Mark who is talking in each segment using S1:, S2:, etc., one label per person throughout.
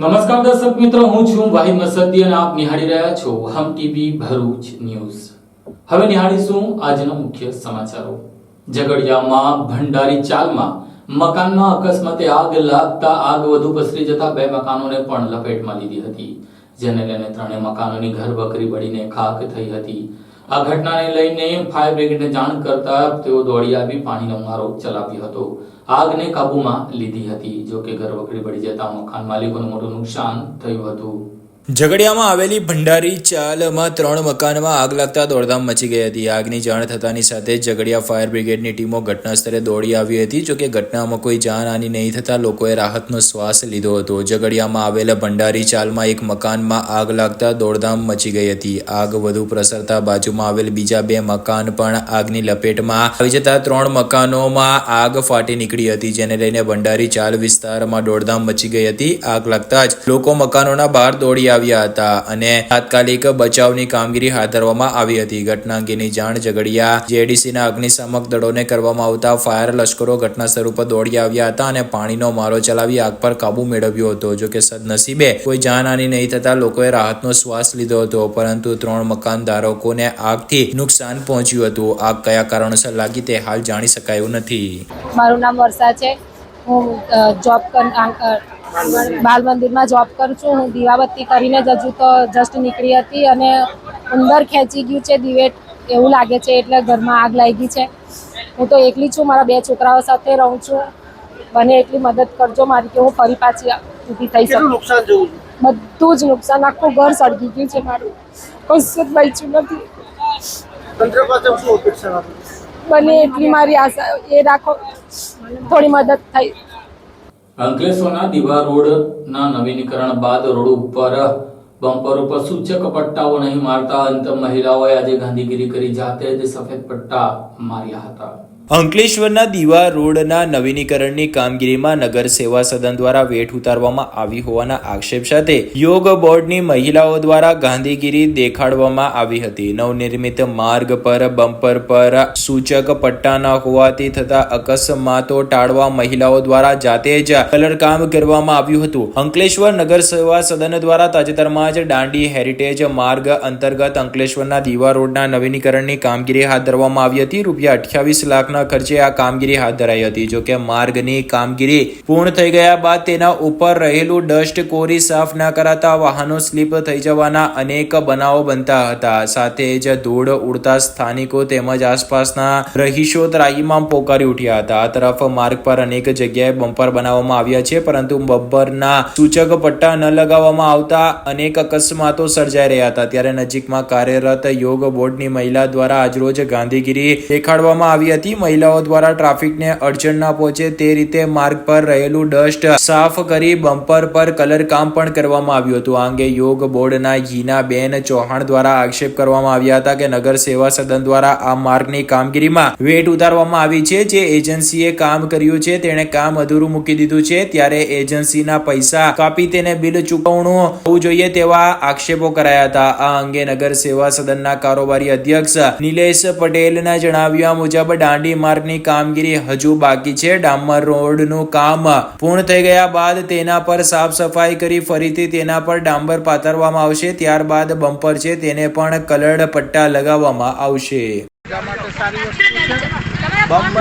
S1: નમસ્કાર દર્શક મિત્રો, હું છું વાહિદ મસદી અને આપ નિહાળી રહ્યા છો હમ ટીવી ભરૂચ ન્યૂઝ। હવે નિહાળીશું આજના મુખ્ય સમાચારો। ઝઘડિયામાં ભંડારી ચાલમાં મકાનમાં અકસ્માતે આગ લાગતા આગ વધુ પસરી જતા બે મકાનોને પણ લપેટમાં લીધી હતી, જેને લઈને ત્રણેય મકાનોની ઘરવકરી બળીને ખાખ થઈ હતી। આ ઘટનાને લઈને ફાયર બ્રિગેડને જાણ કરતા તેઓ દોડી આવી પાણીનો મારો ચલાવ્યો હતો, આગને કાબૂમાં લીધી હતી। જો કે ઘરવકરી બળી જતા મકાન માલિકોને મોટું નુકસાન થયું હતું।
S2: ઝઘડિયામાં આવેલી ભંડારી ચાલમાં 3 મકાનમાં આગ લાગતા દોડધામ મચી ગઈ હતી। આગની જાણ થતાની સાથે ઝઘડિયા ફાયર બ્રિગેડની ટીમો ઘટના સ્થળે દોડી આવી હતી। જોકે ઘટનામાં કોઈ જાનહાનિ નહીં થતા લોકોએ રાહતનો શ્વાસ લીધો હતો। ઝઘડિયામાં આવેલા ભંડારી ચાલમાં એક મકાનમાં આગ લાગતા દોડધામ મચી ગઈ હતી। આગ વધુ પ્રસરતા બાજુમાં આવેલ બીજા 2 મકાન પણ આગની લપેટમાં આવી જતા 3 મકાનોમાં આગ ફાટી નીકળી હતી, જેને લઈને ભંડારી ચાલ વિસ્તારમાં દોડધામ મચી ગઈ હતી। આગ લાગતા જ લોકો મકાનોના બહાર દોડી આવ્યા હતા અને તાત્કાલિક બચાવની કામગીરી હાથ ધરવામાં આવી હતી। ઘટના અંગેની જાણ ઝઘડિયા જેડીસીના અગ્નિશામક દળોને કરવામાં આવતા ફાયર લશ્કરો ઘટના સ્થળ ઉપર દોડી આવ્યા હતા અને પાણીનો મારો ચલાવી આગ પર કાબુ મેળવ્યો હતો। જો કે સદનસીબે કોઈ જાનહાનિ નહીં થતા લોકોએ રાહતનો શ્વાસ લીધો હતો, પરંતુ 3 મકાન ધારકોને આગથી નુકસાન પહોંચ્યું હતું। આગ કયા કારણોસર લાગી તે હાલ જાણી શકાયું નથી।
S3: મારું નામ વર્ષા છે। હું બાલ મંદિરમાં જોબ કરું છું। હું દીવાબત્તી કરીને જ હજુ તો જસ્ટ નીકળી હતી અને અંદર ખેંચી ગયું છે દિવેટ એવું લાગે છે, એટલે ઘરમાં આગ લાગી છે। હું તો એકલી છું, મારા 2 છોકરાઓ સાથે રહું છું। બને એટલી મદદ કરજો મારી કે હું ફરી પાછી ઊભી થઈ શકું। બધું જ નુકસાન, આખું ઘર સળગી ગયું છે મારું, કશું જ બચ્યું નથી। બને એટલી મારી આશા એ રાખો, થોડી મદદ થઈ।
S1: અંકલેશ્વરના દીવા રોડના નવીનીકરણ બાદ રોડ ઉપર બમ્પર ઉપર સૂચક પટ્ટાઓ નહીં મારતા અંત મહિલાઓએ આજે ગાંધીગીરી કરી જાતે જ સફેદ પટ્ટા માર્યા હતા।
S2: અંકલેશ્વરના દીવા રોડના નવીનીકરણની કામગીરીમાં નગર સેવા સદન દ્વારા વેઠ ઉતારવામાં આવી હોવાના આક્ષેપ સાથે યોગ બોર્ડની મહિલાઓ દ્વારા ગાંધીગીરી દેખાડવામાં આવી હતી। નવનિર્મિત માર્ગ પર બમ્પર પર સૂચક પટ્ટા ન હોવાથી થતા અકસ્માતો ટાળવા મહિલાઓ દ્વારા જાતે જ કલરકામ કરવામાં આવ્યું હતું। અંકલેશ્વર નગર સેવા સદન દ્વારા તાજેતરમાં જ દાંડી હેરિટેજ માર્ગ અંતર્ગત અંકલેશ્વરના દીવા રોડના નવીનીકરણની કામગીરી હાથ ધરવામાં આવી હતી। રૂપિયા 28 લાખ ખર્ચે આ કામગીરી હાથ ધરાઈ હતી। જો કે માર્ગની કામગીરી પૂર્ણ થઈ ગયા બાદ તેના ઉપર રહેલું ડસ્ટ કોરી સાફ ન કરાતા વાહનો સ્લીપ થઈ જવાના અનેક બનાવો બનતા હતા। સાથે જ ધૂળ ઉડતા સ્થાનિકો તેમજ આસપાસના રહીશો ત્રાહીમામ પોકારી ઉઠ્યા હતા। આ તરફ માર્ગ પર અનેક જગ્યાએ બમ્પર બનાવવામાં આવ્યા છે, પરંતુ બમ્પરના સૂચક પટ્ટા ન લગાવવામાં આવતા અનેક અકસ્માતો સર્જાઈ રહ્યા હતા। ત્યારે નજીકમાં કાર્યરત યોગ બોર્ડની મહિલા દ્વારા આજરોજ ગાંધીગીરી દેખાડવામાં આવી હતી। મહિલાઓ દ્વારા ટ્રાફિકને અડચણ ના પહોંચે તે રીતે માર્ગ પર રહેલું ડસ્ટ સાફ કરી બમ્પર પર કલર કામ પણ કરવામાં આવ્યું હતું। આ અંગે યોગ બોર્ડના હિનાબેન ચૌહાણ દ્વારા આક્ષેપ કરવામાં આવ્યા હતા કે નગર સેવા સદન દ્વારા આ માર્ગની કામગીરીમાં વેટ ઉતારવામાં આવી છે। જે એજન્સીએ કામ કર્યું છે તેણે કામ અધૂરું મૂકી દીધું છે, ત્યારે એજન્સીના પૈસા કાપી તેને બિલ ચૂકવણું હોવું જોઈએ તેવા આક્ષેપો કરાયા હતા। આ અંગે નગર સેવા સદનના કારોબારી અધ્યક્ષ નિલેશ પટેલના જણાવ્યા મુજબ દાંડી માર્ગની કામગીરી હજુ બાકી છે। ડામર રોડનું કામ પૂર્ણ થઈ ગયા બાદ તેના પર સાફ સફાઈ કરી ફરીથી તેના પર ડાંબર પાથરવામાં આવશે। ત્યારબાદ બમ્પર છે તેને પણ કલર્ડ પટ્ટા લગાવવામાં આવશે।
S4: બમ્પ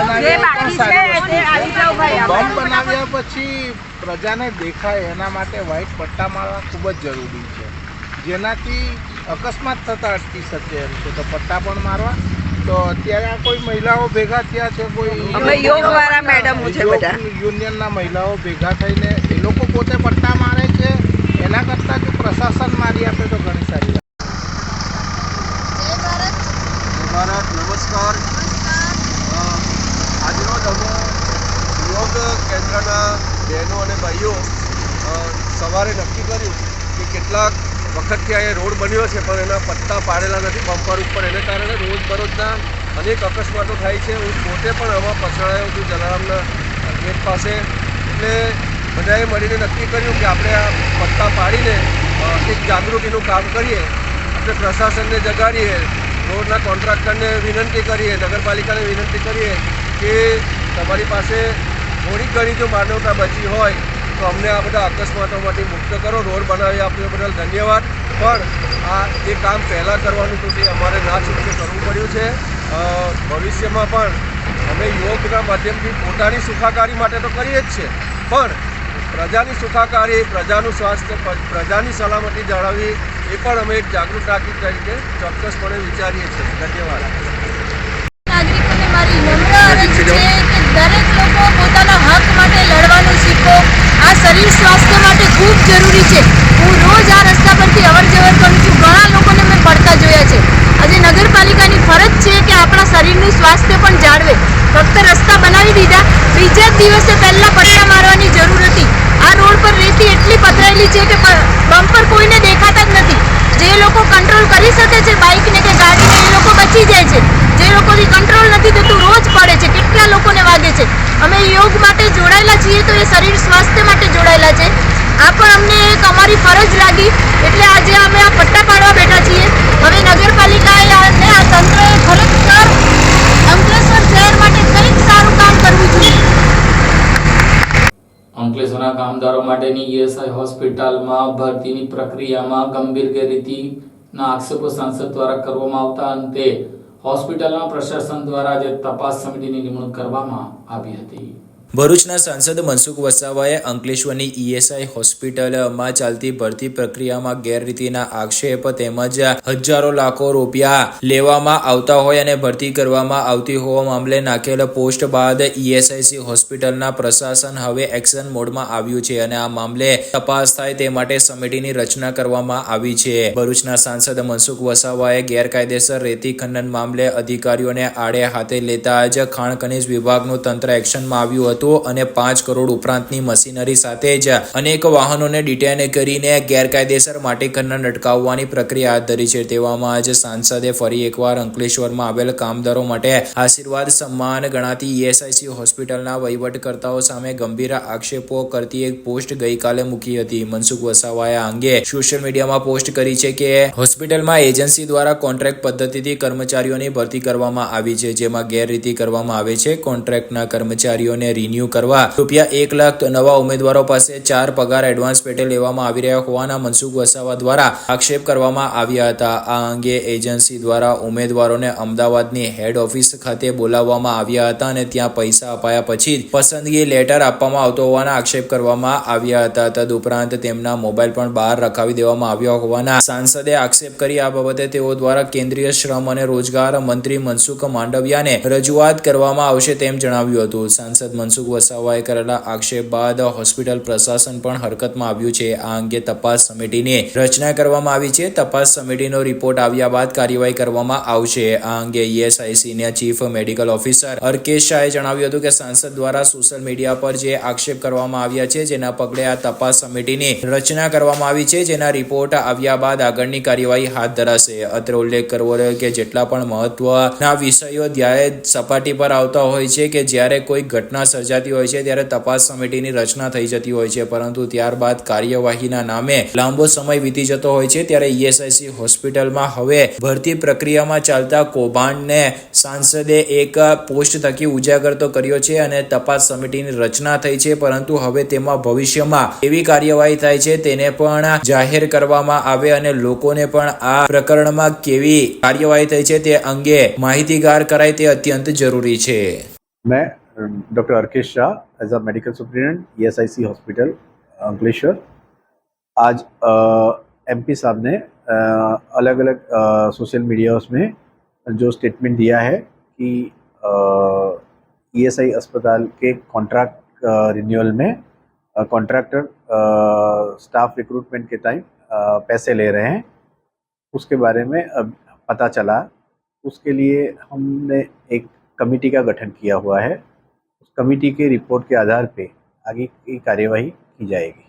S4: બનાવ્યા પછી પ્રજાને દેખાય એના માટે વ્હાઇટ પટ્ટા મારવા ખૂબ જ જરૂરી છે, જેનાથી અકસ્માત થતા અટકી શકે એમ છે। તો પટ્ટા પણ મારવા। તો અત્યારે કોઈ મહિલાઓ ભેગા થયા છે, કોઈ યોગવાળા મેડમ છે, બધા યુનિયનના મહિલાઓ ભેગા થઈને એ લોકો પોતે પટ્ટા મારે છે। એના કરતાં જો પ્રશાસન મારી આપે તો ઘણી સારી
S5: ભારત। નમસ્કાર। આજરોજ અમે યોગ કેન્દ્રના બહેનો અને ભાઈઓ સવારે નક્કી કર્યું કે કેટલાક વખતથી અહીંયા રોડ બન્યો છે પણ એના પટ્ટા પાડેલા નથી બમ્પર ઉપર, એને કારણે રોજબરોજના અનેક અકસ્માતો થાય છે। હું પોતે પણ આમાં પછડાયો છું જલારામના ગેટ પાસે, એટલે બધાએ મળીને નક્કી કર્યું કે આપણે આ પટ્ટા પાડીને એક જાગૃતિનું કામ કરીએ। આપણે પ્રશાસનને જગાડીએ, રોડના કોન્ટ્રાક્ટરને વિનંતી કરીએ, નગરપાલિકાને વિનંતી કરીએ કે તમારી પાસે થોડી ઘણી જો માનવતા બચી હોય તો અમને આ બધા અકસ્માતોમાંથી મુક્ત કરો, રોડ બનાવી આપ્યો બદલ ધન્યવાદ. પણ આ એ કામ પહેલાં કરવાનું તો તે અમારે ના છૂટકે કરવું પડ્યું છે. ભવિષ્યમાં પણ અમે યોગના માધ્યમથી પોતાની સુખાકારી માટે તો કરીએ જ છે, પણ પ્રજાની સુખાકારી, પ્રજાનું સ્વાસ્થ્ય, પ્રજાની સલામતી જાળવવી એ પણ અમે એક જાગૃત નાગરિક તરીકે ચોક્કસપણે વિચારીએ છીએ. ધન્યવાદ.
S6: નાગરિકોને મારી નમ્ર અરજ છે કે દરેક લોકો પોતાના હક માટે લડવાનું શીખો. આ શરીર સ્વાસ્થ્ય માટે ખૂબ જરૂરી છે. હું રોજ આ રસ્તા પરથી અવર જવર કરું છું. ઘણા લોકોને મેં પડતા જોયા છે. આજે નગરપાલિકાની ફરજ છે કે આપણા શરીરનું સ્વાસ્થ્ય પણ જાળવે. ફક્ત રસ્તા બનાવી દીધા, બીજા જ દિવસે પહેલાં પટ્ટા મારવાની જરૂર હતી. આ રોડ પર રેતી એટલી પથરાયેલી છે કે બમ્પર કોઈને દેખાતા જ નથી. જે લોકો કંટ્રોલ કરી શકે છે બાઇકને કે ગાડીને, એ લોકો બચી જાય છે. જે લોકોથી કંટ્રોલ નથી થતું રોજ પડે છે. કેટલા લોકોને વાગે છે. અમે યોગ માટે જોડાયેલા છીએ તો એ શરીર સ્વાસ્થ્ય માટે જોડાયેલા છે. આ પણ અમને એક અમારી ફરજ લાગી, એટલે આજે અમે આ પટ્ટા પાડવા બેઠા છીએ. હવે નગરપાલિકાએ અને આ તંત્રએ ખરેખર અંકલેશ્વર શહેર માટે કંઈક સારું કામ કરવું જોઈએ.
S1: અંકલેશ્વરના કામદારો માટેની ઈએસઆઈ હોસ્પિટલમાં ભરતીની પ્રક્રિયામાં ગંભીર ગેરરીતિના આક્ષેપો સાંસદ દ્વારા કરવામાં આવતા અંતે હોસ્પિટલના પ્રશાસન દ્વારા આજે તપાસ સમિતિની નિમણૂક કરવામાં આવી હતી.
S2: ભરૂચના સાંસદ મનસુખ વસાવાએ અંકલેશ્વરની ઈએસઆઈ હોસ્પિટલમાં ચાલતી ભરતી પ્રક્રિયામાં ગેરરીતિના આક્ષેપ તેમજ હજારો લાખો રૂપિયા લેવામાં આવતા હોય અને ભરતી કરવામાં આવતી હોવા મામલે નાખેલ પોસ્ટ બાદ ઈએસઆઈસી હોસ્પિટલના પ્રશાસન હવે એક્શન મોડમાં આવ્યું છે અને આ મામલે તપાસ થાય તે માટે સમિતિની રચના કરવામાં આવી છે. ભરૂચના સાંસદ મનસુખ વસાવાએ ગેરકાયદેસર રેતી ખનન મામલે અધિકારીઓને આડે હાથે લેતા જ ખાણ ખનીજ વિભાગનું તંત્ર એક્શનમાં આવ્યું હતું અને 5 કરોડ ઉપરાંતની મશીનરી સાથે જ અનેક વાહનોને ડિટેન કરીને ગેરકાયદેસર માટી ખનન અટકાવવાની પ્રક્રિયા હાથ ધરી છે. તેવામાં જ સાંસદે ફરી એકવાર અંકલેશ્વરમાં આવેલ કામદારો માટે આશીર્વાદ સન્માન ગણાતી ઈએસઆઈસી હોસ્પિટલના વહીવટકર્તાઓ સામે ગંભીર આક્ષેપો કરતી એક પોસ્ટ ગઈકાલે મૂકી હતી. મનસુખ વસાવાએ આ અંગે સોશિયલ મીડિયામાં પોસ્ટ કરી છે કે હોસ્પિટલમાં એજન્સી દ્વારા કોન્ટ્રાક્ટ પદ્ધતિથી કર્મચારીઓની ભરતી કરવામાં આવી છે, જેમાં ગેરરીતિ કરવામાં આવે છે. કોન્ટ્રાક્ટના કર્મચારીઓને રિન્યુ કરવા ₹1 લાખ નવા ઉમેદવારો પાસે 4 પગાર એડવાન્સ પેટે લેવામાં આવી રહ્યા હોવાના મનસુખ વસાવા દ્વારા આક્ષેપ કરવામાં આવ્યા હતા. આ અંગે એજન્સી દ્વારા ઉમેદવારોને અમદાવાદની હેડ ઓફિસ ખાતે બોલાવવામાં આવ્યા હતા અને ત્યાં પૈસા અપાયા પછી જ પસંદગી લેટર આપવામાં આવતો હોવાના આક્ષેપ કરવામાં આવ્યા હતા. તદુપરાંત તેમના મોબાઈલ પણ બહાર રખાવી દેવામાં આવ્યા હોવાના સાંસદે આક્ષેપ કરી. આ બાબતે તેઓ દ્વારા કેન્દ્રીય શ્રમ અને રોજગાર મંત્રી મનસુખ માંડવિયાને રજૂઆત કરવામાં આવશે તેમ જણાવ્યું હતું. સાંસદ મનસુખ વસાવાએ કરેલા આક્ષેપ બાદ હોસ્પિટલ પ્રશાસન પણ હરકતમાં આવ્યું છે. આ અંગે તપાસ સમિતિની રચના કરવામાં આવી છે. તપાસ સમિતિનો રિપોર્ટ આવ્યા બાદ કાર્યવાહી કરવામાં આવશે. આ અંગે ઈએસઆઈસીના ચીફ મેડિકલ ઓફિસર અર્કેશ શાહે જણાવ્યું હતું કે સાંસદ દ્વારા સોશિયલ મીડિયા પર જે આક્ષેપ કરવામાં આવ્યા છે, જેના પગલે આ તપાસ સમિતિની રચના કરવામાં આવી છે, જેના રિપોર્ટ આવ્યા બાદ આગળની કાર્યવાહી હાથ ધરાશે. અત્રે ઉલ્લેખ કરવો રહ્યો કે જેટલા પણ મહત્વના વિષયો જ્યારે સપાટી પર આવતા હોય છે કે જ્યારે કોઈ ઘટના સર્જાતી હોય છે ત્યારે તપાસ સમિતિની રચના થઈ જતી હોય છે, પરંતુ ત્યારબાદ કાર્યવાહીના નામે લાંબો સમય વીતી જતો હોય છે. ત્યારે ઈએસઆઈસી હોસ્પિટલમાં હવે ભરતી પ્રક્રિયામાં ચાલતા કૌભાંડને સાંસદે એક પોસ્ટ થકી ઉજાગર તો કર્યો છે અને તપાસ સમિતિની રચના થઈ છે, પરંતુ હવે તેમાં ભવિષ્યમાં એવી કાર્યવાહી થાય છે તેને પણ જાહેર કરવામાં આવે અને લોકોને પણ આ પ્રકરણમાં કેવી કાર્યવાહી થઈ છે તે અંગે માહિતીગાર કરાય તે અત્યંત જરૂરી છે.
S7: मैं doctor Arkesh Shah as a medical superintendent ESIC hospital Ankleshwar आज एमपी साहब ने अलग अलग सोशल मीडिया में जो स्टेटमेंट दिया है कि ईएसआई अस्पताल के कॉन्ट्रैक्ट रिन्यूअल में कॉन्ट्रैक्टर स्टाफ रिक्रूटमेंट के टाइम पैसे ले रहे हैं, उसके बारे में अब पता चला. उसके लिए हमने एक कमेटी का गठन किया हुआ है. उस कमेटी के रिपोर्ट के आधार पे आगे की कार्यवाही की जाएगी.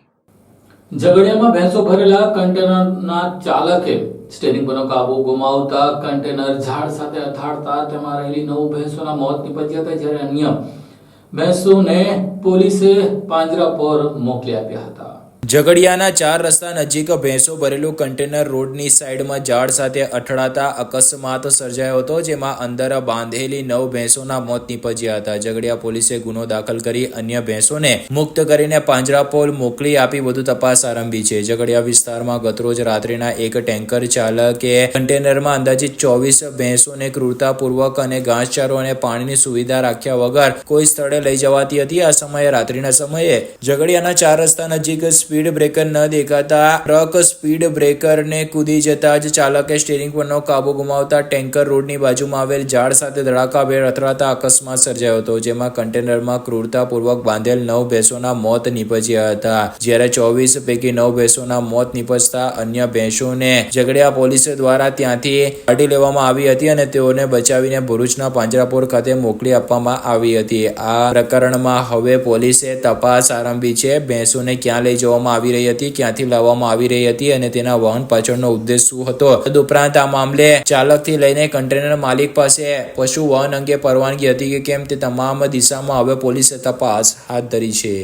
S1: ઝઘડિયામાં ભેંસો ભરેલા કન્ટેનરના ચાલકે સ્ટીયરિંગ પરનો કાબુ ગુમાવતા કન્ટેનર ઝાડ સાથે અથાડતા તેમાં રહેલી 9 ભેંસોના મોત નીપજ્યા હતા, જ્યારે અન્ય ભેંસોને પોલીસે પાંજરા પર મોકલી આપ્યા હતા.
S2: ઝઘડિયાના 4 રસ્તા નજીક ભેંસો ભરેલું કન્ટેનર રોડની સાઈડમાં ઝાડ સાથે અથડાતા અકસ્માત સર્જાયો હતો, જેમાં અંદર બાંધેલી 9 ભેંસોના મોત નીપજ્યા હતા. ઝઘડિયા પોલીસે ગુનો દાખલ કરી અન્ય ભેંસોને મુક્ત કરીને પાંજરાપોળ મોકલી આપી વધુ તપાસ આરંભી છે. ઝઘડિયા વિસ્તારમાં ગતરોજ રાત્રિના એક ટેન્કર ચાલકે કન્ટેનરમાં અંદાજિત 24 ભેંસોને ક્રૂરતાપૂર્વક અને ઘાસચારો અને પાણીની સુવિધા રાખ્યા વગર કોઈ સ્થળે લઈ જવાતી હતી. આ સમયે રાત્રિના સમયે ઝઘડિયાના 4 રસ્તા નજીક સ્પીડ બ્રેકર ન દેખાતા ટ્રક સ્પીડ બ્રેકરને કૂદી જતા જ ચાલકે સ્ટીરિંગ પરનો કાબુ ગુમાવતા ટેન્કર રોડની બાજુમાં આવેલ ઝાડ સાથે ધડાકાભેર અથડાતા અકસ્માત સર્જાયો હતો, જેમાં કન્ટેનરમાં ક્રૂરતાપૂર્વક બાંધેલ 9 ભેંસોના મોત નીપજ્યા હતા. જ્યારે 24 પૈકી 9 ભેંસોના મોત નીપજતા અન્ય ભેંસોને ઝઘડિયા પોલીસ દ્વારા ત્યાંથી કાઢી લેવામાં આવી હતી અને તેઓને બચાવીને ભરૂચના પાંજરાપોળ ખાતે મોકલી આપવામાં આવી હતી. આ પ્રકરણમાં હવે પોલીસે તપાસ આરંભી છે. ભેંસોને ક્યાં લઈ જવામાં આવી રહી હતી, ક્યાંથી લાવવામાં આવી રહી હતી અને તેના વહન પાછળનો ઉદ્દેશ શું હતો. તદુપરાંત આ મામલે ચાલકથી લઈને કન્ટેનર માલિક પાસે પશુ વહન અંગે પરવાનગી હતી કે કેમ તે તમામ દિશામાં હવે પોલીસે તપાસ હાથ ધરી છે.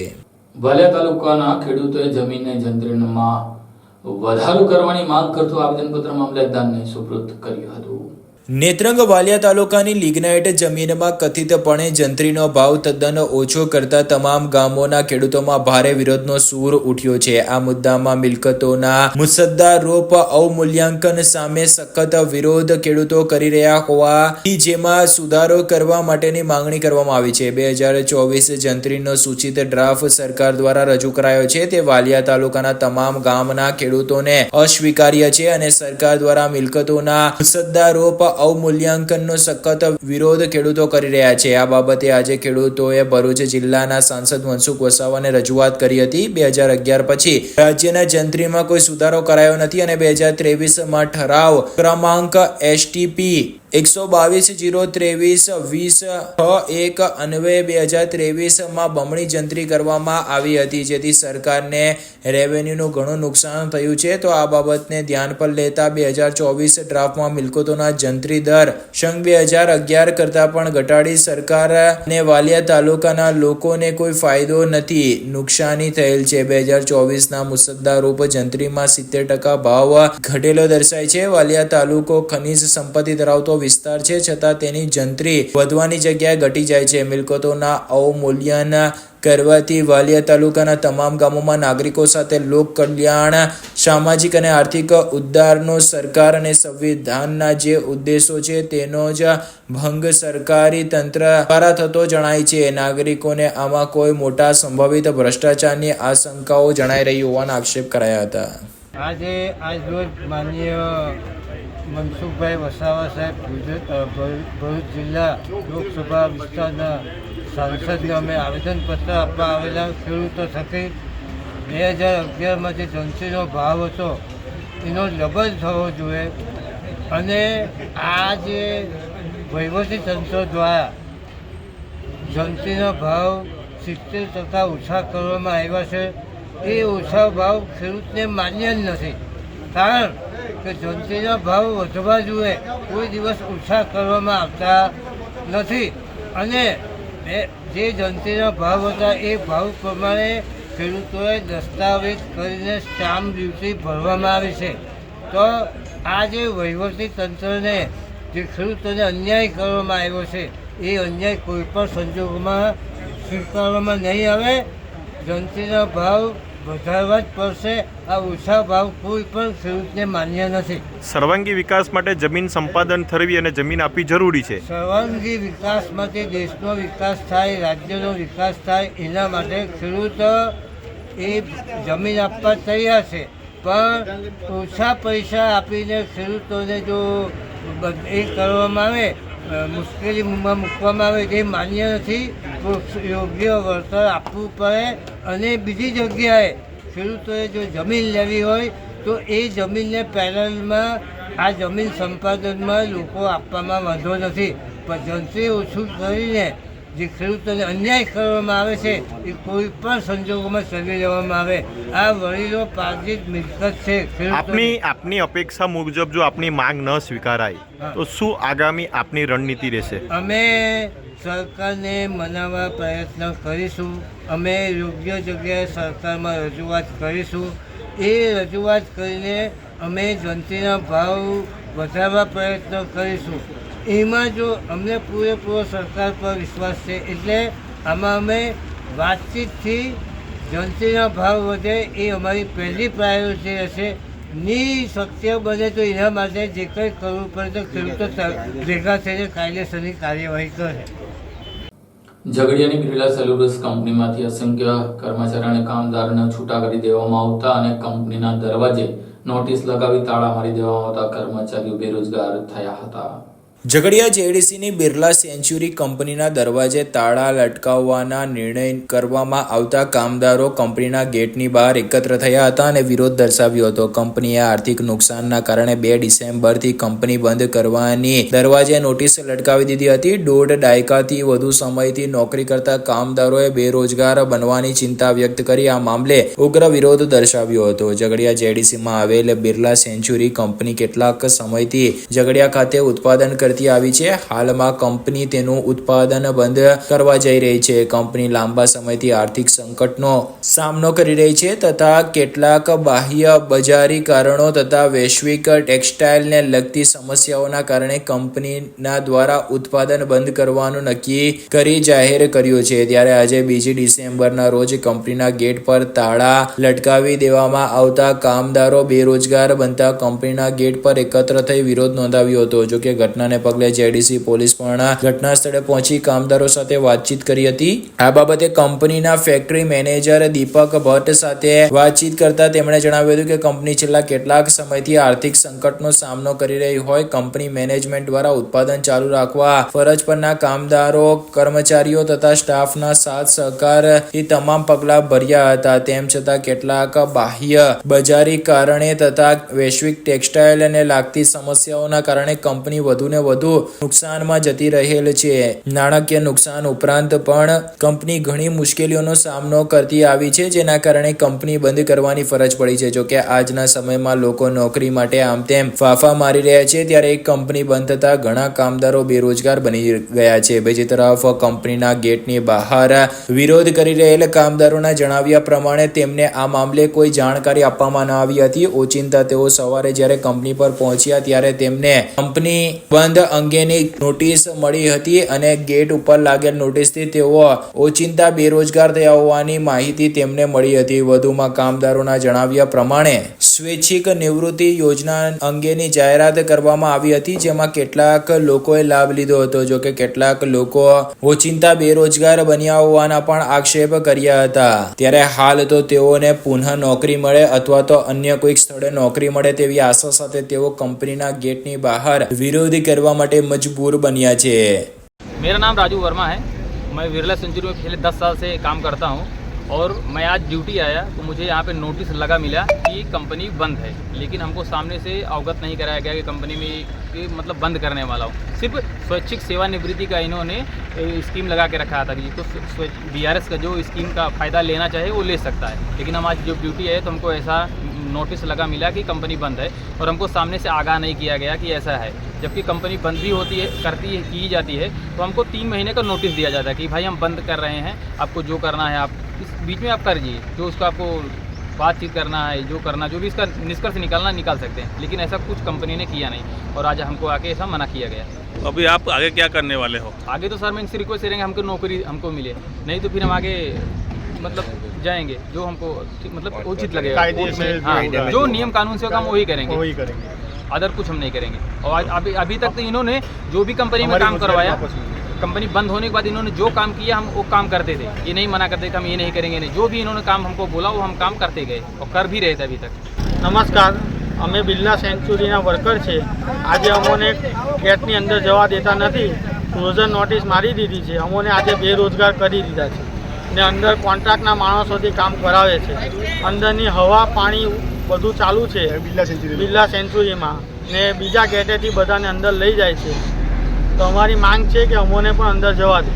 S1: વાલિયા તાલુકાના ખેડૂતોએ જમીનને જંત્રીમાં વધારો કરવાની માંગ કરતું આવેદનપત્ર મામલતદારને સુપરત કર્યું હતું.
S2: નેત્રંગ વાલિયા તાલુકાની લિગ્નાઇટ જમીનમાં કથિતપણે જંત્રીનો ભાવ તદ્દન ઓછો કરતા તમામ ગામોના ખેડૂતોમાં ભારે વિરોધનો સૂર ઉઠ્યો છે. આ મુદ્દામાં મિલકતોના મુસદ્દારોપ અવમૂલ્યાંકન સામે સખત વિરોધ ખેડૂતો કરી રહ્યા હોવાથી જેમાં સુધારો કરવા માટેની માંગણી કરવામાં આવી છે. 2024 જંત્રીનો સૂચિત ડ્રાફ્ટ સરકાર દ્વારા રજૂ કરાયો છે તે વાલિયા તાલુકાના તમામ ગામના ખેડૂતોને અસ્વીકાર્ય છે અને સરકાર દ્વારા મિલકતોના મુસદ્દારોપ અવમૂલ્યાંકનનો સખત વિરોધ ખેડૂતો કરી રહ્યા છે. આ બાબતે આજે ખેડૂતોએ ભરૂચ જિલ્લાના સાંસદ મનસુખ વસાવાને રજૂઆત કરી હતી. 2011 પછી રાજ્યના જંત્રીમાં કોઈ સુધારો કરાયો નથી અને 2023માં ઠરાવ ક્રમાંક STP 122-023-20-1 અન્વયે 2023માં બમણી જંત્રી કરવામાં આવી હતી, જેથી સરકારને રેવન્યુનું ઘણું નુકસાન થયું છે. તો આ બાબતને ધ્યાન પર લેતા 2024 ડ્રાફ્ટમાં મિલકતોના જંત્રી દર સંઘ 2011 કરતાં પણ ઘટાડી સરકારને વાલિયા તાલુકાના લોકોને કોઈ ફાયદો નથી, નુકસાની થયેલ છે. 2024ના મુસદ્દારૂપ જંત્રીમાં 70% ભાવ ઘટેલો દર્શાય છે. વાલિયા તાલુકો ખનીજ સંપત્તિ ધરાવતો વિસ્તાર છે, છતાં તેની જંત્રી વધવાની જગ્યાએ ઘટી જાય છે. મિલકતોના અવમૂલ્યન કરવાથી વાલિયા તાલુકાના તમામ ગામોમાં નાગરિકો સાથે લોક કલ્યાણ, સામાજિક અને આર્થિક ઉદ્ધારનો સરકાર અને સંવિધાનના જે ઉદ્દેશો છે તેનો જ ભંગ સરકારી તંત્ર દ્વારા થતો જણાય છે. નાગરિકોને આમાં કોઈ મોટા સંભવિત ભ્રષ્ટાચારની આશંકાઓ જણાઈ રહી હોવાના આક્ષેપ કરાયા હતા.
S8: આજરોજ માનનીય મનસુખભાઈ વસાવા સાહેબ ભરૂચ જિલ્લા લોકસભા વિસ્તારના સાંસદને અમે આવેદનપત્ર આપવા આવેલા. ખેડૂતો થકી 2011માં જે જંત્રીનો ભાવ હતો એનો ડબલ થવો જોઈએ અને આ જે વહીવટી તંત્ર દ્વારા જંત્રીનો ભાવ 70% ઓછા કરવામાં આવ્યા છે. એ ઓછા ભાવ ખેડૂતને માન્ય જ નથી, કારણ કે જંત્રીના ભાવ વધવા જોઈએ, કોઈ દિવસ ઓછા કરવામાં આવતા નથી અને જે જંત્રીના ભાવ હતા એ ભાવ પ્રમાણે ખેડૂતોએ દસ્તાવેજ કરીને સ્ટામ્પ ડ્યુટી ભરવામાં આવી છે. તો આ જે વહીવટી તંત્રને જે ખેડૂતોને અન્યાય કરવામાં આવ્યો છે એ અન્યાય કોઈ પણ સંજોગોમાં સ્વીકારવામાં નહીં આવે. જંત્રીના ભાવ વધારવા જ પડશે. આ ઓછા ભાવ કોઈ પણ ખેડૂતને માન્ય નથી.
S9: સર્વાંગી વિકાસ માટે જમીન સંપાદન થરવી અને જમીન આપવી જરૂરી છે.
S8: સર્વાંગી વિકાસ માટે દેશનો વિકાસ થાય, રાજ્યનો વિકાસ થાય, એના માટે ખેડૂત એ જમીન આપવા તૈયાર છે, પણ ઓછા પૈસા આપીને ખેડૂતોને જો એ કરવામાં આવે, મુશ્કેલીમાં મૂકવામાં આવે એ માન્ય નથી. તો યોગ્ય વળતર આપવું પડે અને બીજી જગ્યાએ ખેડૂતોએ જો જમીન લેવી હોય તો એ જમીનને પેનલમાં આ જમીન સંપાદનમાં લોકો આપવામાં વાંધો નથી, પણ જંત્રી ઓછું કરીને જે ખેડૂતોને અન્યાય કરવામાં આવે છે એ કોઈ પણ સંજોગોમાં ચલાવી લેવામાં આવે. આ વડીલો પાર્જિત મિલકત છે.
S9: આપની અપેક્ષા મુજબ જો આપની માંગ ન સ્વીકારાય તો શું આગામી આપની રણનીતિ રહેશે?
S8: અમે સરકારને મનાવવા પ્રયત્ન કરીશું. અમે યોગ્ય જગ્યાએ સરકારમાં રજૂઆત કરીશું. એ રજૂઆત કરીને અમે જંતીના ભાવ વધારવા પ્રયત્ન કરીશું. એમાં જો અમને પૂરેપૂરો સરકાર પર વિશ્વાસ છે એટલે આમાં અમે વાતચીતથી જંતીના ભાવ વધે એ અમારી પહેલી પ્રાયોરિટી હશે. શક્ય બને તો એના માટે જે કંઈ કરવું પડે તો ખેડૂતો ભેગા થઈને કાયદેસરની કાર્યવાહી કરે.
S1: ઝઘડિયાની બિરલા સેલ્યુલોઝ કંપનીમાંથી અસંખ્ય કર્મચારી અને કામદારોને છૂટા કરી દેવામાં આવતા અને કંપનીના દરવાજે નોટિસ લગાવી તાળા મારી દેવામાં આવતા કર્મચારીઓ બેરોજગાર થયા હતા.
S2: ઝઘડિયા જેડીસીની બિરલા સેન્ચુરી કંપનીના દરવાજે તાળા લટકાવવાના નિર્ણય કરવામાં આવતા કામદારો કંપનીના ગેટની બહાર એકત્ર થયા હતા અને વિરોધ દર્શાવ્યો હતો. કંપનીએ આર્થિક નુકસાનના કારણે 2 ડિસેમ્બરથી કંપની બંધ કરવાની દરવાજે નોટિસ લટકાવી દીધી હતી. 1.5 દાયકાથી વધુ સમયથી નોકરી કરતા કામદારોએ બેરોજગાર બનવાની ચિંતા વ્યક્ત કરી આ મામલે ઉગ્ર વિરોધ દર્શાવ્યો હતો. ઝઘડિયા જેડીસીમાં આવેલ બિરલા સેન્ચુરી કંપની કેટલાક સમયથી ઝઘડિયા ખાતે ઉત્પાદન આવી છે. હાલમાં કંપની તેનું ઉત્પાદન બંધ કરવા જઈ રહી છે. કંપની લાંબા સમયથી આર્થિક સંકટનો સામનો કરી રહી છે તથા કેટલાક બાહ્ય બજારી કારણો તથા વૈશ્વિક ટેક્સટાઇલને લગતી સમસ્યાઓના કારણે કંપનીના દ્વારા ઉત્પાદન બંધ કરવાનું નક્કી કરી જાહેર કર્યું છે. ત્યારે આજે 2 ડિસેમ્બરના રોજ કંપનીના ગેટ પર તાળા લટકાવી દેવામાં આવતા કામદારો બેરોજગાર બનતા કંપનીના ગેટ પર એકત્ર થઈ વિરોધ નોંધાવ્યો હતો. જોકે ઘટનાને પગલે જેડીસી પોલીસ પણ ઘટના સ્થળે પહોંચી કામદારો સાથે વાતચીત કરી હતી. આ બાબતે કંપનીના ફેક્ટરી મેનેજર દીપક ભટ્ટ સાથે વાતચીત કરતા તેમણે જણાવ્યું હતું કે કંપની છેલ્લા કેટલાક સમયથી આર્થિક સંકટનો સામનો કરી રહી હોય કંપની મેનેજમેન્ટ દ્વારા ઉત્પાદન ચાલુ રાખવા ફરજ પરના કામદારો કર્મચારીઓ તથા સ્ટાફના સાથ સહકારથી તમામ પગલાં ભર્યા હતા. તેમ છતાં કેટલાક બાહ્ય બજારી કારણે તથા વૈશ્વિક ટેક્સટાઇલને લાગતી સમસ્યાઓના કારણે કંપની વધુને વધુ નુકસાનમાં જતી રહેલ છે. નાણાકીય નુકસાન ઉપરાંત પણ કંપની ઘણી મુશ્કેલીઓનો સામનો કરતી આવી છે જેના કારણે કંપની બંધ કરવાની ફરજ પડી છે. જોકે આજના સમયમાં લોકો નોકરી માટે આમ તેમ ફાફા મારી રહ્યા છે ત્યારે કંપની બંધ થતા ઘણા કામદારો બેરોજગાર બની ગયા છે. બીજી તરફ કંપનીના ગેટની બહાર વિરોધ કરી રહેલ કામદારોના જણાવ્યા પ્રમાણે તેમને આ મામલે કોઈ જાણકારી આપવામાં ન આવી હતી. ઓચિંતા તેઓ સવારે જ્યારે કંપની પર પહોંચ્યા ત્યારે તેમને કંપની બંધ અંગેની નોટિસ મળી હતી અને ગેટ ઉપર લાગેલ નોટિસથી તેઓ ઓચિંતા બેરોજગાર થયા હોવાની માહિતી તેમને મળી હતી. વધુમાં કામદારોના જણાવ્યા પ્રમાણે સ્વૈચ્છિક નિવૃત્તિ યોજના અંગેની જાહેરાત કરવામાં આવી હતી જેમાં કેટલાક લોકોએ લાભ લીધો હતો. જોકે કેટલાક લોકો ઓચિંતા બેરોજગાર બન્યા હોવાના પણ આક્ષેપ કર્યા હતા. ત્યારે હાલ તો તેઓને પુનઃ નોકરી મળે અથવા તો અન્ય કોઈક સ્થળે નોકરી મળે તેવી આશા સાથે તેઓ કંપનીના ગેટની બહાર વિરોધ करवा માટે मजबूर बनिया छे।
S10: मेरा नाम राजू वर्मा है। मैं बिरला सेंचुरी में पिछले 10 साल से काम करता हूँ और मैं आज ड्यूटी आया तो मुझे यहाँ पे नोटिस लगा मिला कि कंपनी बंद है, लेकिन हमको सामने से अवगत नहीं कराया गया कि कंपनी में कि मतलब बंद करने वाला हो। सिर्फ स्वैच्छिक सेवानिवृत्ति का इन्होंने स्कीम लगा के रखा था कि जिसको BRS का जो स्कीम का फ़ायदा लेना चाहे वो ले सकता है, लेकिन हम आज जब ड्यूटी आए तो हमको ऐसा नोटिस लगा मिला कि कंपनी बंद है और हमको सामने से आगाह नहीं किया गया कि ऐसा है। जबकि कंपनी बंद भी होती है की जाती है तो हमको 3 महीने का नोटिस दिया जाता है कि भाई हम बंद कर रहे हैं, आपको जो करना है आप इस बीच में आप करिए, जो उसका आपको बातचीत करना है, जो करना जो भी इसका निष्कर्ष निकालना निकाल सकते हैं, लेकिन ऐसा कुछ कंपनी ने किया नहीं और आज हमको आके ऐसा मना किया गया।
S9: अभी आप आगे क्या करने वाले हो?
S10: आगे तो सर मैं इनसे रिक्वेस्ट करेंगे हमको नौकरी हमको मिले, नहीं तो फिर हम आगे मतलब जाएंगे जो हमको मतलब उचित लगेगा। हाँ, जो नियम कानून से काम वही करेंगे, अदर कुछ हम नहीं करेंगे। और अभी तक तो इन्होंने जो भी कंपनी में काम करवाया, कंपनी बंद होने के बाद इन्होंने जो काम किया हम वो काम करते थे, ये नहीं मना करते थे हम ये नहीं करेंगे नहीं, जो भी इन्होंने काम हमको बोला वो हम काम करते गए और कर भी रहे थे अभी तक।
S11: नमस्कार, અમે બિરલા સેન્ચુરીના વર્કર છે। આજે અમોને ગેટની અંદર જવા દેતા નથી, ફ્રોઝન નોટિસ મારી દીધી છે, અમોને આજે બેરોજગાર કરી દીધા છે ને અંદર કોન્ટ્રાક્ટના માણસોથી કામ કરાવે છે। અંદરની હવા પાણી બધું ચાલુ છે બિરલા સેન્ચુરીમાં ને બીજા ગેટેથી બધાને અંદર લઈ જાય છે। તો અમારી માંગ છે કે અમોને પણ અંદર જવા દે,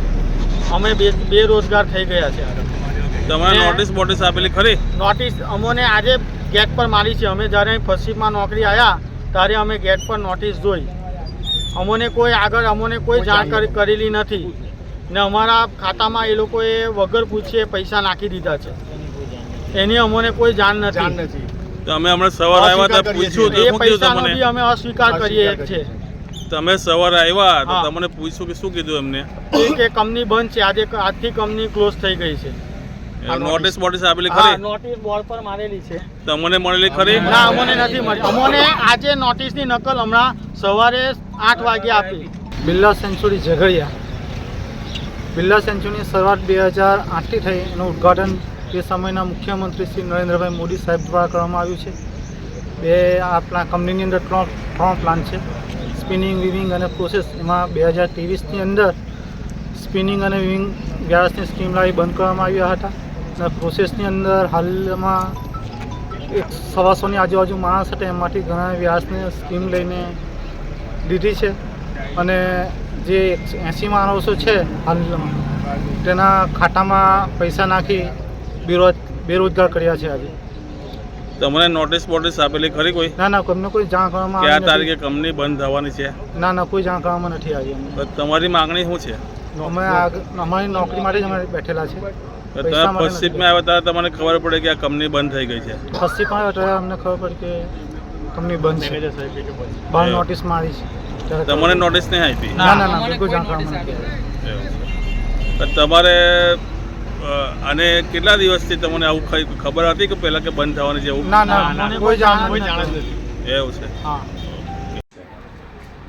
S11: અમે બેરોજગાર થઈ ગયા છે।
S9: તમારે નોટિસ આપેલી ખરી?
S11: નોટિસ અમોને આજે गेट पर मारी है। अमे जयरे फर्स्ट शिफ्ट में नौकरी आया त्यारे अमे गेट पर नोटिस जोई, अमोने कोई आगळ अमोने कोई जानकारी करेली नहीं ને અમારા ખાતામાં એ લોકોએ વગર પૂછીએ પૈસા નાખી દીધા છે. એની અમને કોઈ જાણ નથી.
S9: તો અમે હમણાં સવારે આવ્યા હતા પૂછ્યું તો
S11: એ
S9: શું કીધું
S11: પૈસાનો
S9: તમને?
S11: બી અમે અસ્વીકાર કરીએ છે.
S9: તમે સવારે આવ્યા તો
S11: હા.
S9: તમને પૂછ્યું કે શું કીધું એમને?
S11: કે કંપની બંધ છે, આજથી કંપની ક્લોઝ થઈ ગઈ છે.
S9: નોટિસ બોટિસ આપેલી
S11: હા,
S9: ખરી?
S11: નોટિસ બોર્ડ પર મારેલી છે.
S9: તમને મળેલી ખરી?
S11: ના, અમને નથી મળી. અમને આજે નોટિસની નકલ હમણાં સવારે 8 વાગે આપી. બિરલા સેન્ચુરી ઝઘડિયા. બિરલા સેન્ચુરીની શરૂઆત 2008થી થઈ. એનું ઉદ્ઘાટન તે સમયના મુખ્યમંત્રી શ્રી નરેન્દ્રભાઈ મોદી સાહેબ દ્વારા કરવામાં આવ્યું છે. આપણા કંપનીની અંદર ત્રણ પ્લાન્ટ છે, સ્પિનિંગ, વિવિંગ અને પ્રોસેસ. એમાં 2023ની અંદર સ્પિનિંગ અને વિવિંગ વ્યાસની સ્કીમ લાવી બંધ કરવામાં આવ્યા હતા. અને પ્રોસેસની અંદર હાલમાં 125ની આજુબાજુ માણસ હતા, એમાંથી ઘણા વ્યાસને સ્કીમ લઈને દીધી છે. અને જે 80 માણસો છે હાલમાં, તેના ખાતામાં પૈસા નાખી બેરોજગાર કર્યા છે. આજે
S9: તમને નોટિસ બોટિસ આપેલી ખરી કોઈ?
S11: ના, તમને કોઈ જાણ કરવામાં
S9: કે આ
S11: આવી
S9: તારીખે કંપની બંધ થવાની છે?
S11: નથી. ના, કોઈ જાણ કરવામાં નથી આવી.
S9: તો તમારી માંગણી શું છે?
S11: અમે અમારી નોકરી માટે જ અમે બેઠેલા છે.
S9: તો તમે પશ્ચિમમાં આવ્યા ત્યારે તમને ખબર પડે કે આ કંપની બંધ થઈ ગઈ છે?
S11: પશ્ચિમમાં આવ્યા ત્યારે અમને ખબર પડી કે કંપની બંધ છે. બહાર નોટિસ મારી છે.
S9: તમને નોટિસ નહીં આપી?
S11: ના, કોઈ જાણ કરવામાં નથી.
S9: તો તમારે અને કેટલા દિવસથી તમને આવું ખબર હતી કે પહેલા કે બંધ થવાની છે એવું?
S11: ના, કોઈ જાણ નથી.
S9: એવું છે.
S11: હા.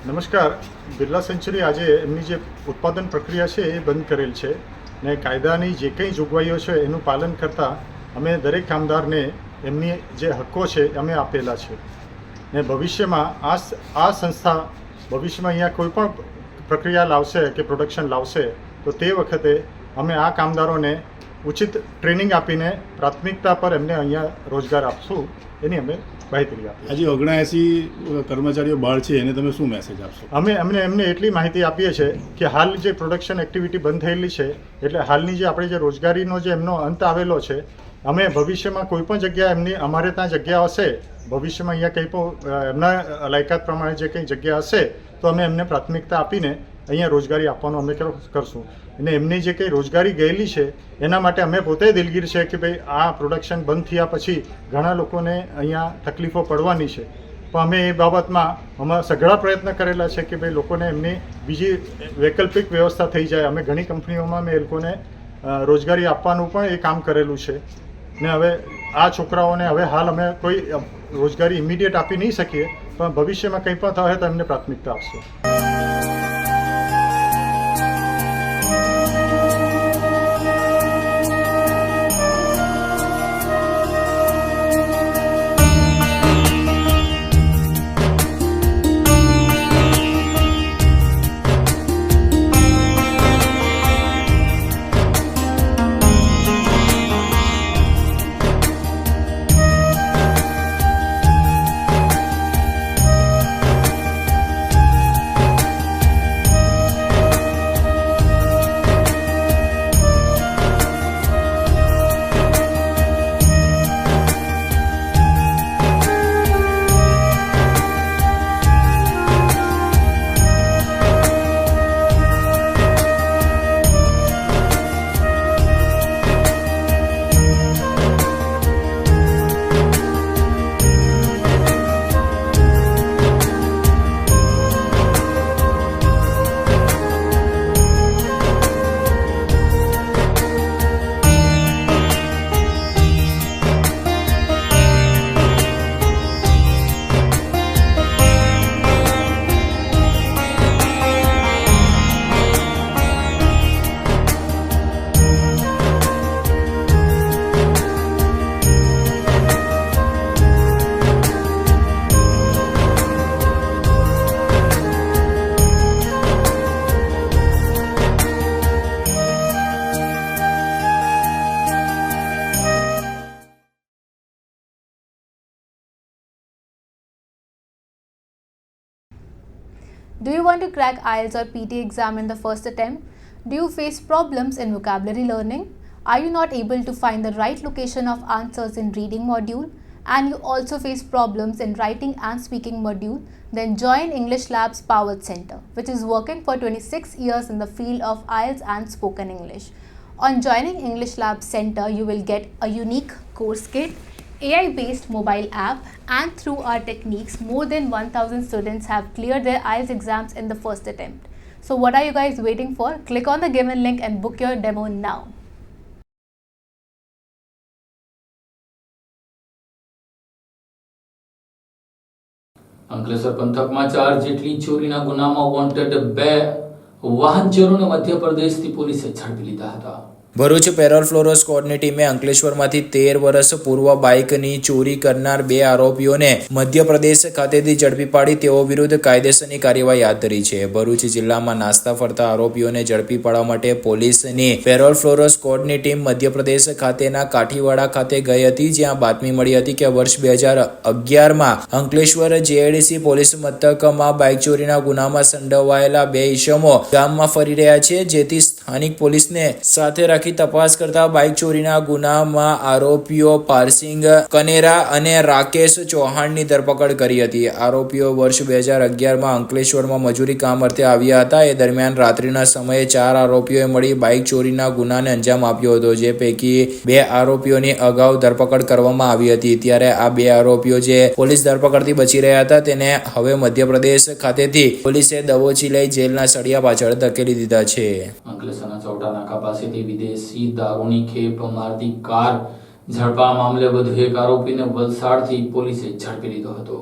S12: નમસ્કાર. બિરલા સેન્ચુરી આજે એમની જે ઉત્પાદન પ્રક્રિયા છે એ બંધ કરેલ છે ને કાયદાની જે કંઈ જોગવાઈઓ છે એનું પાલન કરતાં અમે દરેક કામદારને એમની જે હક્કો છે અમે આપેલા છે. ને ભવિષ્યમાં આ સંસ્થા ભવિષ્યમાં અહીંયા કોઈ પણ પ્રક્રિયા લાવશે કે પ્રોડક્શન લાવશે તો તે વખતે અમે આ કામદારોને ઉચિત ટ્રેનિંગ આપીને પ્રાથમિકતા પર એમને અહીંયા રોજગાર આપશું, એની અમે બાંહેધરી આપી.
S13: આજે 79 કર્મચારીઓ બહાર છે એને તમે શું મેસેજ આપશો?
S12: અમે એમને એટલી માહિતી આપીએ છીએ કે હાલ જે પ્રોડક્શન એક્ટિવિટી બંધ થયેલી છે, એટલે હાલની જે આપણે જે રોજગારીનો જે એમનો અંત આવેલો છે, અમે ભવિષ્યમાં કોઈ પણ જગ્યા એમની અમારે ત્યાં જગ્યા હશે, ભવિષ્યમાં અહીંયા કંઈ પણ એમના લાયકાત પ્રમાણે જે કંઈ જગ્યા હશે તો અમે એમને પ્રાથમિકતા આપીને અહીંયા રોજગારી આપવાનું અમે કરશું. અને એમની જે કંઈ રોજગારી ગયેલી છે એના માટે અમે પોતે દિલગીર છે કે ભાઈ આ પ્રોડક્શન બંધ થયા પછી ઘણા લોકોને અહીંયા તકલીફો પડવાની છે, પણ અમે એ બાબતમાં અમે સઘળા પ્રયત્ન કરેલા છે કે ભાઈ લોકોને એમની બીજી વૈકલ્પિક વ્યવસ્થા થઈ જાય. અમે ઘણી કંપનીઓમાં અમે એ લોકોને રોજગારી આપવાનું પણ એ કામ કરેલું છે. ને હવે આ છોકરાઓને હવે હાલ અમે કોઈ રોજગારી ઇમિડિયેટ આપી નહીં શકીએ, પણ ભવિષ્યમાં કંઈ પણ થાય તો એમને પ્રાથમિકતા આપશું.
S14: Do you want to crack IELTS or PT exam in the first attempt? Do you face problems in vocabulary learning? Are you not able to find the right location of answers in reading module? and you also face problems in writing and speaking module, then join English Labs Powered Center, which is working for 26 years in the field of IELTS and spoken English. On joining English Labs Center, you will get a unique course kit, AI-based mobile app, and through our techniques, more than 1,000 students have cleared their IELTS exams in the first attempt. So what are you guys waiting for? Click on the given link and book your demo now.
S1: Ankleshwar પંથકમાં 4 જેટલી ચોરીના ગુનામાં wanted 2 વાહન ચોરોને મધ્યપ્રદેશથી પોલીસે ઝડપી લીધા હતા.
S2: Bharuch parole fluoro સ્ક્વોડની ટીમે અંકલેશ્વરમાંથી 13 વર્ષ પૂર્વ બાઇકની ચોરી કરનાર 2 આરોપીઓને મધ્યપ્રદેશ ખાતેથી ઝડપી પાડી તેઓ વિરુદ્ધ કાયદેસરની કાર્યવાહી હાથ ધરી છે. ભરૂચ જિલ્લામાં નાસ્તા ફરતા આરોપીઓને ઝડપી પાડવા માટે પોલીસની પેરોલ ફ્લોરો સ્ક્વોડની ટીમ મધ્યપ્રદેશ ખાતેના કાઠીવાડા ખાતે ગઈ હતી, જ્યાં બાતમી મળી હતી કે વર્ષ 2011માં અંકલેશ્વર જેએડીસી પોલીસ મથકમાં બાઇક ચોરીના ગુનામાં સંડોવાયેલા 2 ઈસમો ગામમાં ફરી રહ્યા છે, જેથી સ્થાનિક પોલીસને સાથે રાખી તપાસ કરતા બાઇક ચોરીના ગુનામાં આરોપીઓ પારસિંગ કનેરા અને રાકેશ ચૌહાણની ધરપકડ કરી હતી. આરોપીઓ વર્ષ 2011માં અંકલેશ્વરમાં મજૂરી કામ અર્થે આવ્યા હતા. એ દરમિયાન રાત્રિના સમયે 4 આરોપીઓએ મળી બાઇક ચોરીના ગુનાને અંજામ આપ્યો હતો, જે પૈકી 2 આરોપીઓની અગાઉ ધરપકડ કરવામાં આવી હતી. ત્યારે આ 2 આરોપીઓ જે પોલીસ ધરપકડથી બચી રહ્યા હતા તેને હવે મધ્યપ્રદેશ ખાતેથી પોલીસે દબોચી લઈ જેલના સળિયા પાછળ ધકેલી દીધા છે.
S1: અંકલેશ્વરના ચૌટા નાકા પાસેથી વિદેશી દારૂની ખેપ મારતી કાર ઝડપા મામલે વધુ એક આરોપીને વલસાડથી પોલીસે ઝડપી લીધો હતો.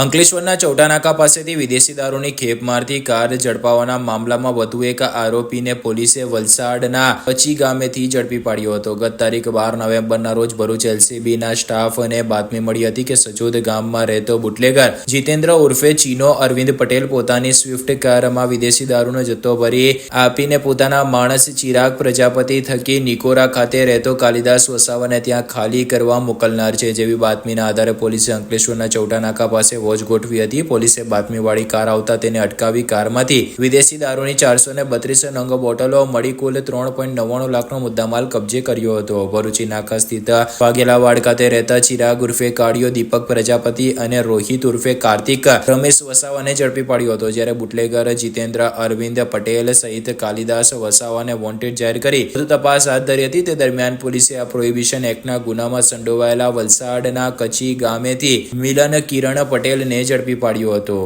S2: અંકલેશ્વરના ચૌટાનાકા પાસેથી વિદેશી દારૂની ખેપ મારતી કાર ઝડપાવાના મામલામાં વધુ એક આરોપીને પોલીસે વલસાડના પચી ગામેથી ઝડપી પાડ્યો હતો. ગત તારીખ 12 નવેમ્બરના રોજ ભરૂચ એલસીબીના સ્ટાફને બાતમી મળી હતી કે સજોદ ગામમાં રહેતો બુટલેગર જીતેન્દ્ર ઉર્ફે ચીનો અરવિંદ પટેલ પોતાની સ્વિફ્ટ કારમાં વિદેશી દારૂનો જથ્થો ભરી આપીને પોતાના માણસ ચિરાગ પ્રજાપતિ થકી નિકોરા ખાતે રહેતો કાલિદાસ વસાવાને ત્યાં ખાલી કરવા મોકલનાર છે. જેવી બાતમીના આધારે પોલીસે અંકલેશ્વરના ચૌટાનાકા પાસે વોચ ગોઠવી હતી. પોલીસે બાતમીવાળી કાર આવતા તેને અટકાવી કારમાંથી વિદેશી દારૂની 432 નંગ બોટલો મળી કુલ 3.99 લાખનો મુદ્દામાલ કબજે કર્યો હતો. ભરૂચી નાકા સ્થિત વાઘેલાવાડ ખાતે રહેતા ચિરાગ ઉર્ફે કાળિયો દીપક પ્રજાપતિ અને રોહિત ઉર્ફે કાર્તિક રમેશ વસાવાને ઝડપી પાડ્યો હતો, જ્યારે બુટલેગર જીતેન્દ્ર અરવિંદ પટેલ સહિત કાલિદાસ વસાવાને વોન્ટેડ જાહેર કરી વધુ તપાસ હાથ ધરી હતી. તે દરમિયાન પોલીસે આ પ્રોહિબિશન એક્ટના ગુનામાં સંડોવાયેલા વલસાડના કચ્છી ગામેથી મિલન કિરણ પટેલને ઝડપી પાડ્યો હતો.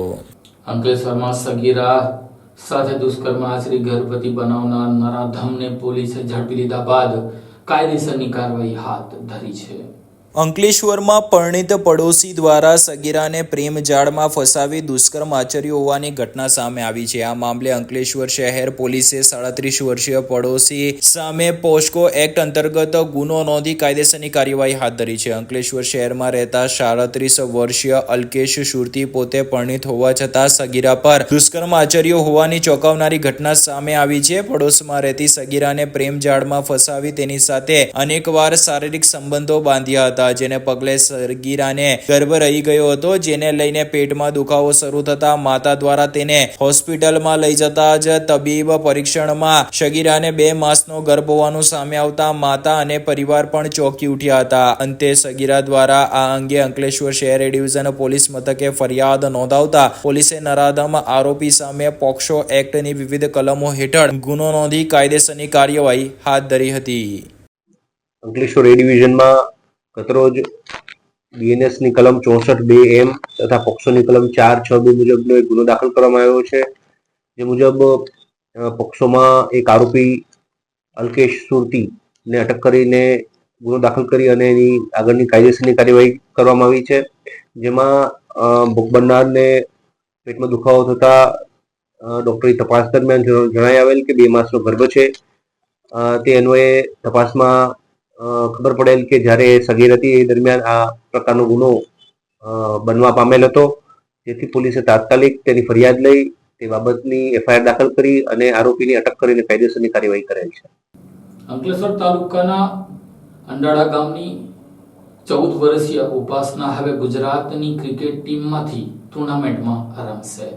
S1: અંકલેશ્વરમાં સગીરા સાથે દુષ્કર્મ આચરી ગર્ભવતી બનાવનાર નરાધમને પોલીસે ઝડપી લીધા બાદ કાયદેસરની કાર્યવાહી હાથ ધરી છે.
S2: અંકલેશ્વરમાં પરિણીત પડોશી દ્વારા સગીરાને પ્રેમ જાળમાં ફસાવી દુષ્કર્મ આચર્યું હોવાની ઘટના સામે આવી છે. આ મામલે અંકલેશ્વર શહેર પોલીસે 37 વર્ષીય પડોશી સામે પોસ્કો એક્ટ અંતર્ગત ગુનો નોંધી કાયદેસરની કાર્યવાહી હાથ ધરી છે. અંકલેશ્વર શહેરમાં રહેતા 37 વર્ષીય અલ્કેશ સુરતી પોતે પરિણીત હોવા છતાં સગીરા પર દુષ્કર્મ આચર્યું હોવાની ચોંકાવનારી ઘટના સામે આવી છે. પડોશમાં રહેતી સગીરાને પ્રેમ જાળમાં ફસાવી તેની સાથે અનેકવાર શારીરિક સંબંધો બાંધ્યા હતા, જેને પગલે સગીરાને ગર્ભ રહી ગયો હતો, જેને લઈને પેટમાં દુખાવો શરૂ થતા માતા દ્વારા તેને હોસ્પિટલમાં લઈ જતા જ તબીબ પરીક્ષણમાં સગીરાને 2 માસનો ગર્ભ હોવાનું સામે આવતા માતા અને પરિવાર પણ ચોંકી ઉઠ્યા હતા. અંતે સગીરા દ્વારા આ અંગે અંકલેશ્વર શહેર એ ડિવિઝન પોલીસ મથકે ફરિયાદ નોંધાવતા પોલીસે નરાધમ આરોપી સામે પોક્સો એક્ટની વિવિધ કલમો હેઠળ ગુનો નોંધી કાયદેસરની કાર્યવાહી હાથ ધરી હતી.
S15: અંકલેશ્વર એ ડિવિઝનમાં ગતરોજ બીએનએસની કલમ 64(2)M તથા પોક્સોની કલમ 462 મુજબનો એક ગુનો દાખલ કરવામાં આવ્યો છે. જે મુજબ પોક્સોમાં એક આરોપી અલ્કેશ સુરતીને અટક કરીને ગુનો દાખલ કરી અને એની આગળની કાયદેસરની કાર્યવાહી કરવામાં આવી છે. જેમાં ભોગ બનનારને પેટમાં દુખાવો થતા ડૉક્ટરી તપાસ દરમિયાન જણાઈ આવેલ કે 2 માસનો ગર્ભ છે. તે અન્વયે તપાસમાં ખબર પડેલ કે જ્યારે સગીર હતી એ દરમિયાન આ પ્રકારનો ગુનો બનવા પામેલ હતો, જેથી પોલીસે તાત્કાલિક તેની ફરિયાદ લઈ તે બાબતની એફઆઈઆર દાખલ કરી અને આરોપીની અટક કરીને કાયદેસરની કાર્યવાહી કરેલ છે.
S1: અંકલેશ્વર તાલુકાના અંડાળા ગામની 14 વર્ષીય ઉપાસના હવે ગુજરાતની ક્રિકેટ ટીમમાંથી ટુર્નામેન્ટમાં રમશે.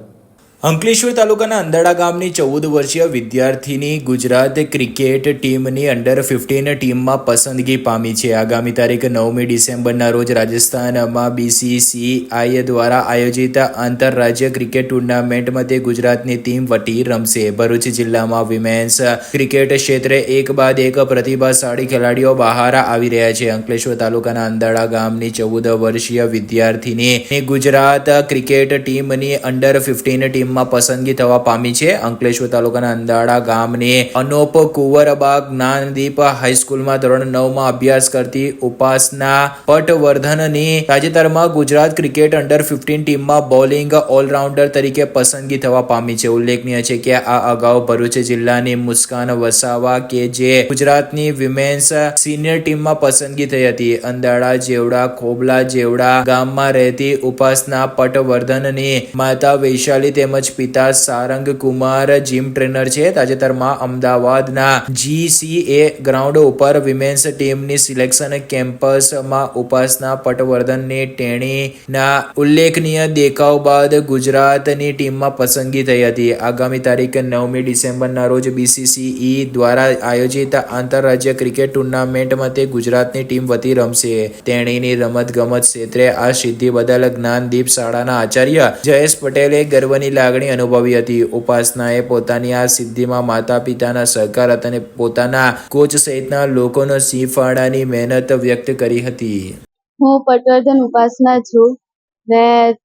S2: અંકલેશ્વર તાલુકાના અંદાડા ગામની 14 વર્ષીય વિદ્યાર્થીની ગુજરાત ક્રિકેટ ટીમની અંડર 15 ટીમમાં પસંદગી પામી છે. આગામી તારીખ 9મી ડિસેમ્બરના રોજ રાજસ્થાનમાં BCCI દ્વારા આયોજિત આંતરરાજ્ય ક્રિકેટ ટુર્નામેન્ટમાં તે ગુજરાતની ટીમ વટી રમશે. ભરૂચ જિલ્લામાં વિમેન્સ ક્રિકેટ ક્ષેત્રે એક બાદ એક પ્રતિભાશાળી ખેલાડીઓ બહાર આવી રહ્યા છે. અંકલેશ્વર તાલુકાના અંદાડા ગામની 14 વર્ષીય વિદ્યાર્થીની ગુજરાત ક્રિકેટ ટીમની અંડર 15 ટીમ પસંદગી થવા પામી છે. અંકલેશ્વર તાલુકાના અંદાડા ગામની અનોપ કુંવરબા જ્ઞાનદીપ હાઈસ્કૂલમાં ધોરણ 9માં અભ્યાસ કરતી ઉપાસના પટવર્ધનની તાજેતરમાં ગુજરાત ક્રિકેટ અંડર 15 ટીમમાં બોલિંગ ઓલરાઉન્ડર તરીકે પસંદગી થવા પામી છે. ઉલ્લેખનીય છે કે આ અગાઉ ભરૂચ જિલ્લાની મુસ્કાન વસાવા કે જે ગુજરાતની વિમેન્સ સિનિયર ટીમમાં પસંદગી થઈ હતી. અંદાડા જેવડા ખોબલા જેવડા ગામમાં રહેતી ઉપાસના પટવર્ધનની માતા વૈશાલી તેમજ પિતા સારંગ કુમાર જીમ ટ્રેનર છે. તાજેતરમાં અમદાવાદના GCA ગ્રાઉન્ડ ઉપર વિમેન્સ ટીમની સિલેક્શન કેમ્પસમાં ઉપાસના પટવર્ધનની ટેણીના ઉલ્લેખનીય દેખાવ બાદ ગુજરાતની ટીમમાં પસંદગી થઈ હતી. આગામી તારીખ 9મી ડિસેમ્બરના રોજ BCCI દ્વારા આયોજિત આંતરરાજ્ય ક્રિકેટ ટુર્નામેન્ટમાં તે ગુજરાતની ટીમ વતી રમશે. તેણીની રમતગમત ક્ષેત્રે આ સિદ્ધિ બદલ જ્ઞાનદીપ શાળાના આચાર્ય જયેશ પટેલે ગર્વની લાગણી અનુભવી હતી. ઉપાસનાએ પોતાની આ સિદ્ધિમાં માતા પિતાના સહકાર અને પોતાના કોચ સહિતના લોકોનો સિંહ ફાળાની મહેનત વ્યક્ત કરી હતી.
S16: હું પટવર્ધન ઉપાસના છું. મેં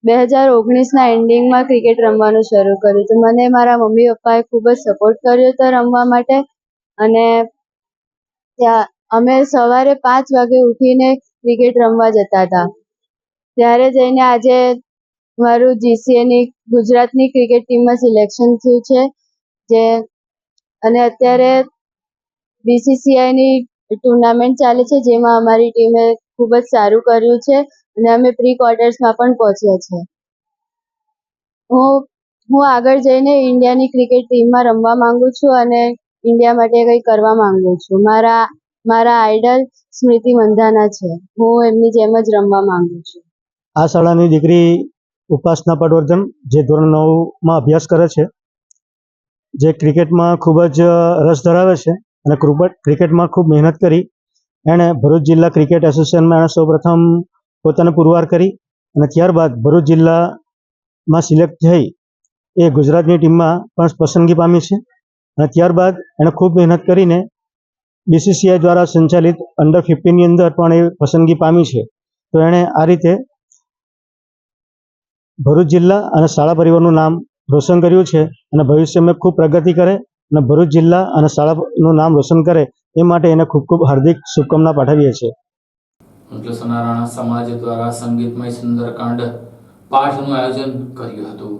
S16: 2019ના એન્ડિંગમાં ક્રિકેટ રમવાનું શરૂ કર્યું હતું. મને મારા મમ્મી પપ્પાએ ખૂબ જ સપોર્ટ કર્યો હતો રમવા માટે, અને ત્યાં અમે સવારે 5 વાગે ઉઠીને ક્રિકેટ રમવા જતા હતા. ત્યારે જઈને આજે મારું GCAની ગુજરાતની ક્રિકેટ ટીમમાં સિલેક્શન થયું છે. અને અત્યારે BCCIની ટુર્નામેન્ટ ચાલે છે, જેમાં અમારી ટીમે ખૂબ જ સારું કર્યું છે અને અમે પ્રી ક્વાર્ટર્સમાં પણ પહોંચ્યા છે. હું આગળ જઈને ઇન્ડિયાની ક્રિકેટ ટીમમાં રમવા માંગુ છું અને ઇન્ડિયા માટે કંઈ કરવા માંગુ છું. મારા આઈડલ સ્મૃતિ મંધાના છે. હું એમની જેમ જ રમવા માંગુ છું.
S17: આ શાળાની દીકરી ઉપાસના પટવર્ધન જે ધોરણ 9માં અભ્યાસ કરે છે, જે ક્રિકેટમાં ખૂબ જ રસ ધરાવે છે અને ક્રિકેટમાં ખૂબ મહેનત કરી એણે ભરૂચ જિલ્લા ક્રિકેટ એસોસિએશનમાં એણે સૌપ્રથમ પોતાને પુરવાર કરી અને ત્યારબાદ ભરૂચ જિલ્લામાં સિલેક્ટ થઈ એ ગુજરાતની ટીમમાં પણ પસંદગી પામી છે. અને ત્યારબાદ એણે ખૂબ મહેનત કરીને BCCI દ્વારા સંચાલિત અંડર 15ની અંદર પણ એ પસંદગી પામી છે. તો એણે આ રીતે ભરૂચ જિલ્લા અને શાળા પરિવારનું નામ રોશન કર્યું છે અને ભવિષ્યમાં ખૂબ પ્રગતિ કરે અને ભરૂચ જિલ્લા અને શાળાનું નામ રોશન કરે એ માટે એને ખૂબ ખૂબ હાર્દિક શુભકામના પાઠવીએ છીએ.
S1: અંકલેશ્વરના રાણા સમાજ દ્વારા સંગીતમય સુંદરકાંડ પાઠનું આયોજન કર્યું હતું.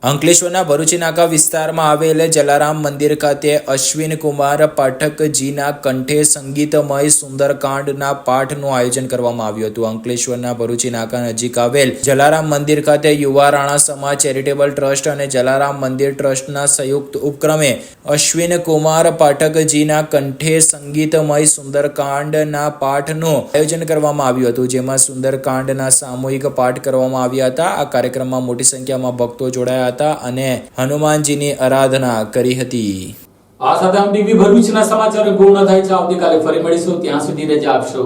S2: અંકલેશ્વરના ભરૂચી નાકા વિસ્તારમાં આવેલ જલારામ મંદિર ખાતે અશ્વિન કુમાર પાઠકજીના કંઠે સંગીતમય સુંદરકાંડના પાઠનું આયોજન કરવામાં આવ્યું હતું. અંકલેશ્વરના ભરૂચી નાકા નજીક આવેલ જલારામ મંદિર ખાતે યુવા રાણા સમાજ ચેરિટેબલ ટ્રસ્ટ અને જલારામ મંદિર ટ્રસ્ટના સંયુક્ત ઉપક્રમે અશ્વિન કુમાર પાઠકજીના કંઠે સંગીતમય સુંદરકાંડના પાઠનું આયોજન કરવામાં આવ્યું હતું, જેમાં સુંદરકાંડના સામૂહિક પાઠ કરવામાં આવ્યા હતા. આ કાર્યક્રમમાં મોટી સંખ્યામાં ભક્તો જોડાયા અને હનુમાનજીની આરાધના કરી હતી.
S1: આ સાથે આમ ટીવી ભરૂચના સમાચાર પૂર્ણ થાય છે. આવતીકાલે ફરી મળીશું. ત્યાં સુધી રજા આપશો.